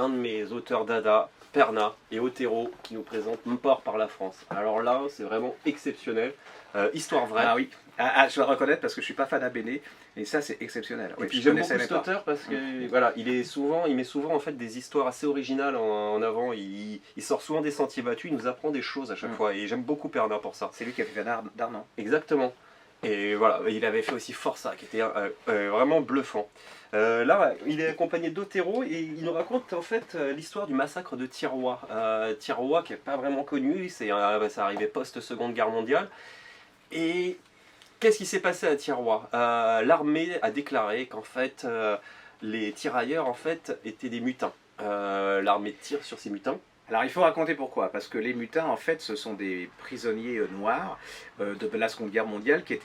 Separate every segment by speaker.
Speaker 1: un de mes auteurs dada, Perna et Otero, qui nous présente Mon port par la France. Alors là, c'est vraiment exceptionnel. Histoire vraie.
Speaker 2: Ah oui, je dois reconnaître parce que je suis pas fan d'Abéné, et ça c'est exceptionnel.
Speaker 1: Et
Speaker 2: Oui,
Speaker 1: puis
Speaker 2: je
Speaker 1: j'aime
Speaker 2: connaissais
Speaker 1: beaucoup
Speaker 2: même
Speaker 1: cet
Speaker 2: pas.
Speaker 1: auteur parce que voilà, il met souvent en fait des histoires assez originales en avant. Il sort souvent des sentiers battus, il nous apprend des choses à chaque fois. Et j'aime beaucoup Perna pour ça.
Speaker 2: C'est lui qui a fait Darnan.
Speaker 1: Exactement. Et voilà, il avait fait aussi Força, qui était vraiment bluffant. Là, il est accompagné d'Otero et il nous raconte en fait l'histoire du massacre de Thiroye. Thiroye qui n'est pas vraiment connu, ça arrivait post-Seconde Guerre mondiale. Et qu'est-ce qui s'est passé à Thiroye? L'armée a déclaré qu'en fait, les tirailleurs en fait, étaient des mutins. L'armée tire sur ces mutins.
Speaker 2: Alors il faut raconter pourquoi, parce que les mutins en fait ce sont des prisonniers noirs de la Seconde Guerre mondiale qui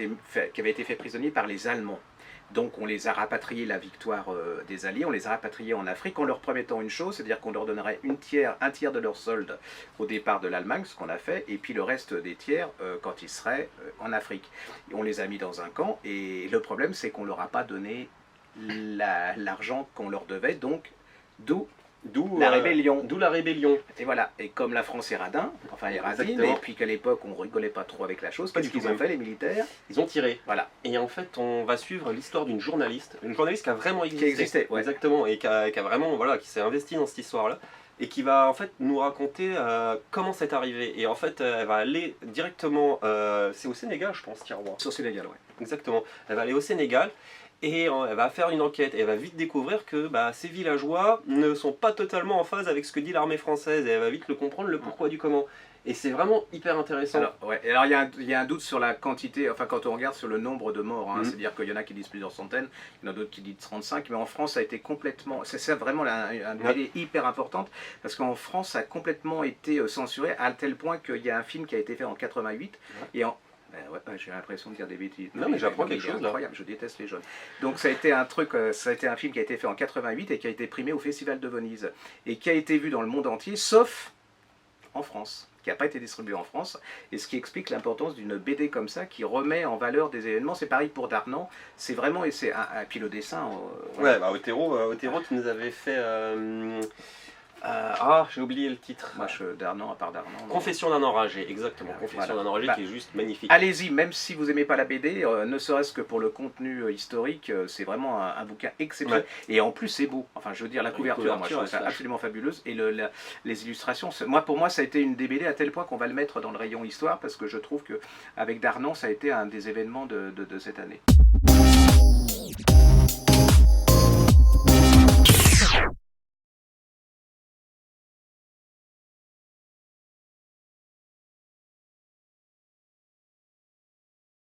Speaker 2: avaient été faits prisonniers par les Allemands. Donc on les a rapatriés, la victoire des Alliés, on les a rapatriés en Afrique en leur promettant une chose, c'est-à-dire qu'on leur donnerait un tiers de leur solde au départ de l'Allemagne, ce qu'on a fait, et puis le reste des tiers quand ils seraient en Afrique. Et on les a mis dans un camp, et le problème c'est qu'on ne leur a pas donné l'argent qu'on leur devait, donc d'où la rébellion.
Speaker 1: D'où la rébellion.
Speaker 2: Et voilà, et comme la France est radin, enfin est radine,
Speaker 1: Exactement.
Speaker 2: et puis qu'à l'époque on rigolait pas trop avec la chose,
Speaker 1: Pas
Speaker 2: qu'est-ce
Speaker 1: du
Speaker 2: qu'ils
Speaker 1: tout
Speaker 2: ont fait les militaires?
Speaker 1: Ils ont tiré.
Speaker 2: Voilà.
Speaker 1: Et en fait, on va suivre l'histoire d'une journaliste qui a vraiment existé.
Speaker 2: Qui existait, ouais.
Speaker 1: Exactement, et qui a vraiment, voilà, qui s'est investie dans cette histoire-là, et qui va en fait nous raconter comment c'est arrivé. Et en fait, elle va aller directement, c'est au Sénégal, je pense, Thiroye.
Speaker 2: Sur Sénégal, ouais.
Speaker 1: Exactement. Elle va aller au Sénégal. Et elle va faire une enquête et elle va vite découvrir que ces villageois ne sont pas totalement en phase avec ce que dit l'armée française. Et elle va vite le comprendre, le pourquoi du comment. Et c'est vraiment hyper intéressant.
Speaker 2: Alors, ouais. Alors il y a un doute sur la quantité, enfin quand on regarde sur le nombre de morts, hein, c'est-à-dire qu'il y en a qui disent plusieurs centaines, il y en a d'autres qui disent 35, mais en France ça a été complètement, c'est ça vraiment une mêlée hyper importante, parce qu'en France ça a complètement été censuré à tel point qu'il y a un film qui a été fait en 88, et j'ai l'impression de dire des bêtises.
Speaker 1: Non, mais j'apprends quelque chose là.
Speaker 2: Incroyable, je déteste les jeunes. Donc ça a été un film qui a été fait en 88 et qui a été primé au Festival de Venise et qui a été vu dans le monde entier, sauf en France, qui n'a pas été distribué en France, et ce qui explique l'importance d'une BD comme ça qui remet en valeur des événements. C'est pareil pour Darnan, c'est vraiment, et puis le dessin.
Speaker 1: Ouais, Otero qui nous avait fait. J'ai oublié le titre.
Speaker 2: Moi, Darnan, à part Darnan.
Speaker 1: Confession d'un enragé, exactement. Confession d'un enragé qui est juste magnifique.
Speaker 2: Allez-y, même si vous n'aimez pas la BD, ne serait-ce que pour le contenu historique, c'est vraiment un bouquin exceptionnel. Ouais. Et en plus, c'est beau. Enfin, je veux dire, la couverture, moi, je trouve ça absolument fabuleuse. Et les illustrations, pour moi, ça a été une des BD à tel point qu'on va le mettre dans le rayon histoire, parce que je trouve qu'avec Darnan, ça a été un des événements de cette année.